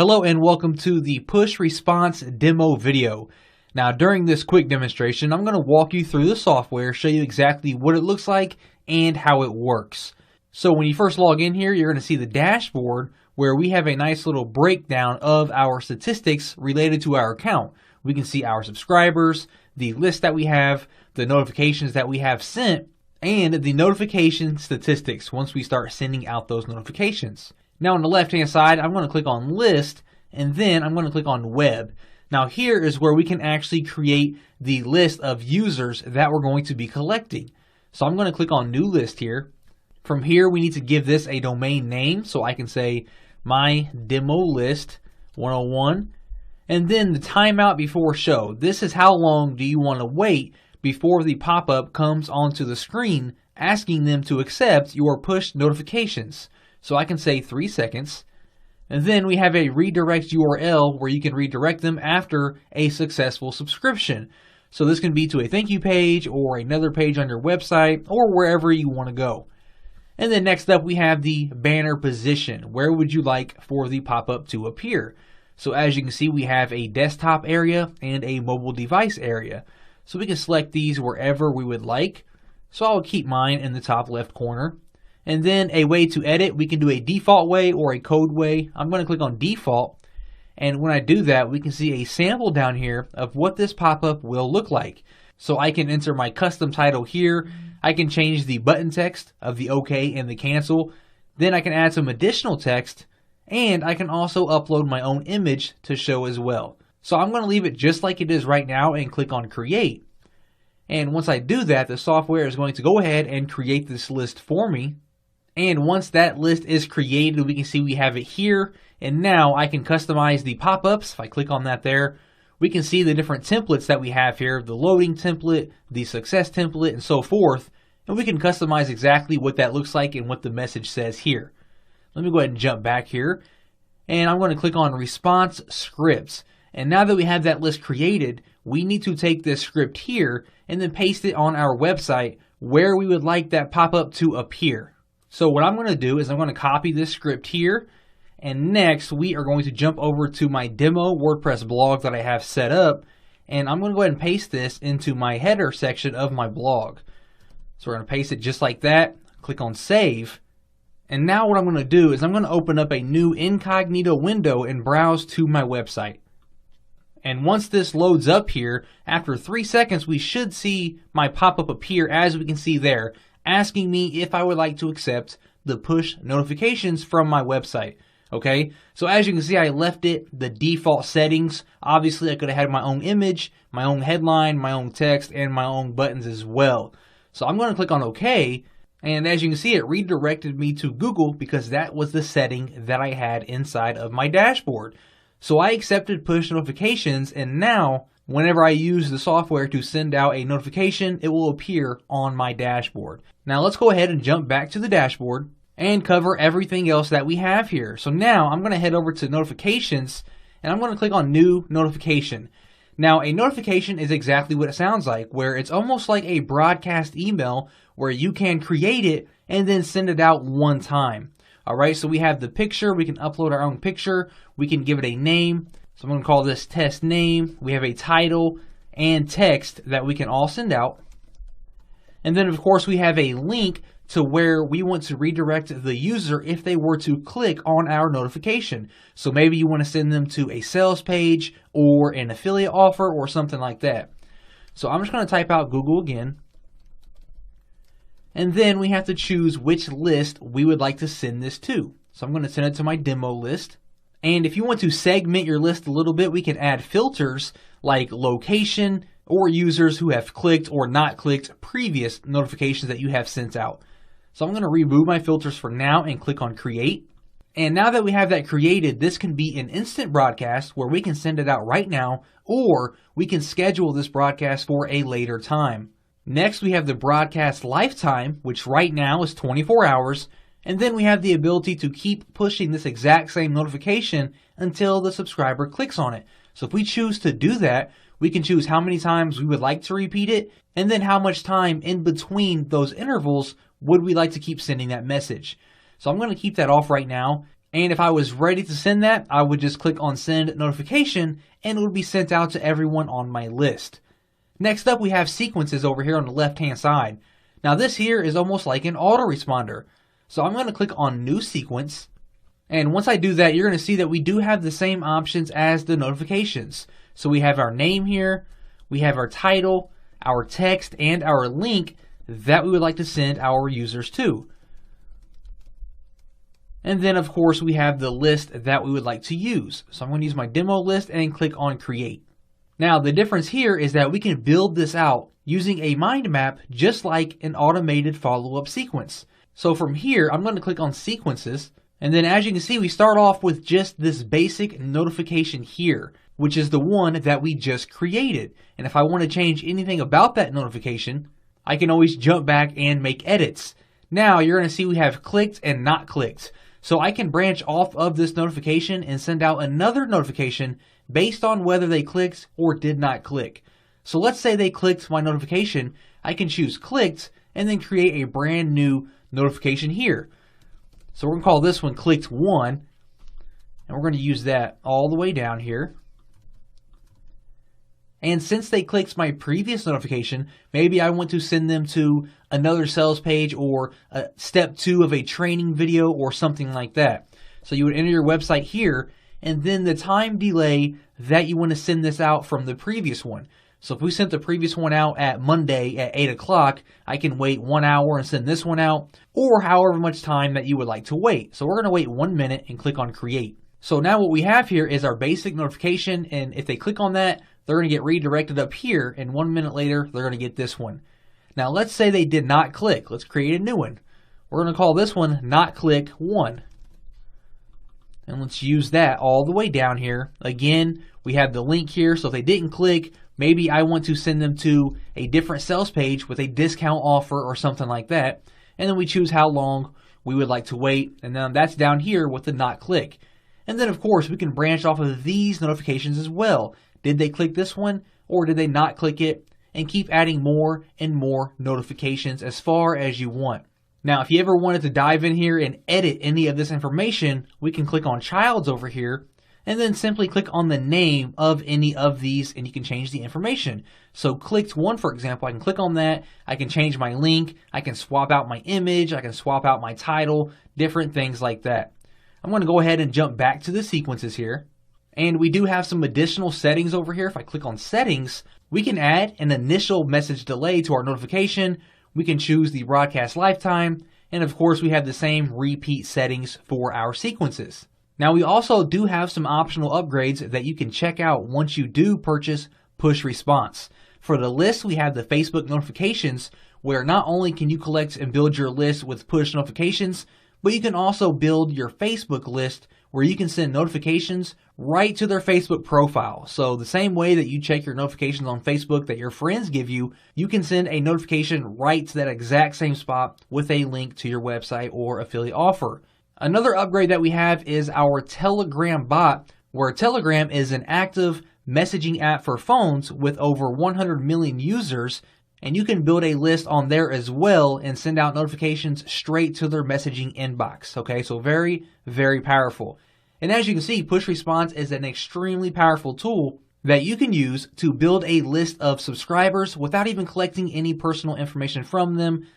Hello and welcome to the push response demo video. Now during this quick demonstration, I'm going to walk you through the software, show you exactly what it looks like and how it works. So when you first log in here, you're going to see the dashboard where we have a nice little breakdown of our statistics related to our account. We can see our subscribers, the list that we have, the notifications that we have sent, and the notification statistics once we start sending out those notifications. Now on the left hand side, I'm going to click on list and then I'm going to click on web. Now here is where we can actually create the list of users that we're going to be collecting. So I'm going to click on new list here. From here we need to give this a domain name, so I can say my demo list 101 and then the timeout before show. This is how long do you want to wait before the pop-up comes onto the screen asking them to accept your push notifications. So I can say 3 seconds, and then we have a redirect URL where you can redirect them after a successful subscription. So this can be to a thank you page or another page on your website or wherever you want to go. And then next up we have the banner position. Where would you like for the pop-up to appear? So as you can see, we have a desktop area and a mobile device area. So we can select these wherever we would like. So I'll keep mine in the top left corner. And then a way to edit, we can do a default way or a code way. I'm going to click on default, and when I do that, we can see a sample down here of what this pop-up will look like. So I can enter my custom title here. I can change the button text of the OK and the cancel. Then I can add some additional text, and I can also upload my own image to show as well. So I'm going to leave it just like it is right now and click on create. And once I do that, the software is going to go ahead and create this list for me. And once that list is created, we can see we have it here. And now I can customize the pop-ups. If I click on that there, we can see the different templates that we have here, the loading template, the success template, and so forth. And we can customize exactly what that looks like and what the message says here. Let me go ahead and jump back here. And I'm going to click on response scripts. And now that we have that list created, we need to take this script here and then paste it on our website where we would like that pop-up to appear. So what I'm going to do is I'm going to copy this script here, and next we are going to jump over to my demo WordPress blog that I have set up, and I'm going to go ahead and paste this into my header section of my blog. So we're going to paste it just like that, click on save, and now what I'm going to do is I'm going to open up a new incognito window and browse to my website. And once this loads up here, after 3 seconds we should see my pop-up appear, as we can see there, asking me if I would like to accept the push notifications from my website. Okay, so as you can see, I left it the default settings. Obviously, I could have had my own image, my own headline, my own text, and my own buttons as well. So I'm going to click on OK, and as you can see, it redirected me to Google because that was the setting that I had inside of my dashboard. So I accepted push notifications, and now whenever I use the software to send out a notification, it will appear on my dashboard. Now let's go ahead and jump back to the dashboard and cover everything else that we have here. So now I'm going to head over to notifications and I'm going to click on new notification. Now a notification is exactly what it sounds like, where it's almost like a broadcast email where you can create it and then send it out one time. Alright, so we have the picture, we can upload our own picture, we can give it a name. So I'm going to call this test name. We have a title and text that we can all send out. And then of course we have a link to where we want to redirect the user if they were to click on our notification. So maybe you want to send them to a sales page or an affiliate offer or something like that. So I'm just going to type out Google again. And then we have to choose which list we would like to send this to. So I'm going to send it to my demo list. And if you want to segment your list a little bit, we can add filters like location or users who have clicked or not clicked previous notifications that you have sent out. So I'm going to remove my filters for now and click on create. And now that we have that created, this can be an instant broadcast where we can send it out right now, or we can schedule this broadcast for a later time. Next, we have the broadcast lifetime, which right now is 24 hours. And then we have the ability to keep pushing this exact same notification until the subscriber clicks on it. So if we choose to do that, we can choose how many times we would like to repeat it, and then how much time in between those intervals would we like to keep sending that message. So I'm going to keep that off right now. And if I was ready to send that, I would just click on send notification and it would be sent out to everyone on my list. Next up, we have sequences over here on the left hand side. Now this here is almost like an autoresponder. So I'm going to click on new sequence. And once I do that, you're going to see that we do have the same options as the notifications. So we have our name here, we have our title, our text, and our link that we would like to send our users to. And then of course we have the list that we would like to use. So I'm going to use my demo list and click on create. Now the difference here is that we can build this out using a mind map just like an automated follow-up sequence. So from here, I'm going to click on sequences. And then as you can see, we start off with just this basic notification here, which is the one that we just created. And if I want to change anything about that notification, I can always jump back and make edits. Now you're going to see we have clicked and not clicked. So I can branch off of this notification and send out another notification based on whether they clicked or did not click. So let's say they clicked my notification. I can choose clicked and then create a brand new notification here. So we're going to call this one clicked 1, and we're going to use that all the way down here. And since they clicked my previous notification, maybe I want to send them to another sales page or step 2 of a training video or something like that. So you would enter your website here and then the time delay that you want to send this out from the previous one. So if we sent the previous one out at Monday at 8 o'clock, I can wait 1 hour and send this one out, or however much time that you would like to wait. So we're going to wait 1 minute and click on create. So now what we have here is our basic notification, and if they click on that, they're going to get redirected up here, and 1 minute later, they're going to get this one. Now let's say they did not click. Let's create a new one. We're going to call this one not click 1. And let's use that all the way down here. Again, we have the link here, so if they didn't click, maybe I want to send them to a different sales page with a discount offer or something like that. And then we choose how long we would like to wait. And then that's down here with the not click. And then of course we can branch off of these notifications as well. Did they click this one or did they not click it? And keep adding more and more notifications as far as you want. Now, if you ever wanted to dive in here and edit any of this information, we can click on Childs over here and then simply click on the name of any of these and you can change the information. So clicked 1, for example, I can click on that. I can change my link. I can swap out my image. I can swap out my title, different things like that. I'm going to go ahead and jump back to the sequences here. And we do have some additional settings over here. If I click on settings, we can add an initial message delay to our notification. We can choose the broadcast lifetime. And of course, we have the same repeat settings for our sequences. Now, we also do have some optional upgrades that you can check out once you do purchase Push Response. For the list, we have the Facebook notifications, where not only can you collect and build your list with push notifications, but you can also build your Facebook list where you can send notifications right to their Facebook profile. So the same way that you check your notifications on Facebook that your friends give you, you can send a notification right to that exact same spot with a link to your website or affiliate offer. Another upgrade that we have is our Telegram bot, where Telegram is an active messaging app for phones with over 100 million users, and you can build a list on there as well and send out notifications straight to their messaging inbox. Okay, so very, very powerful. And as you can see, Push Response is an extremely powerful tool that you can use to build a list of subscribers without even collecting any personal information from them,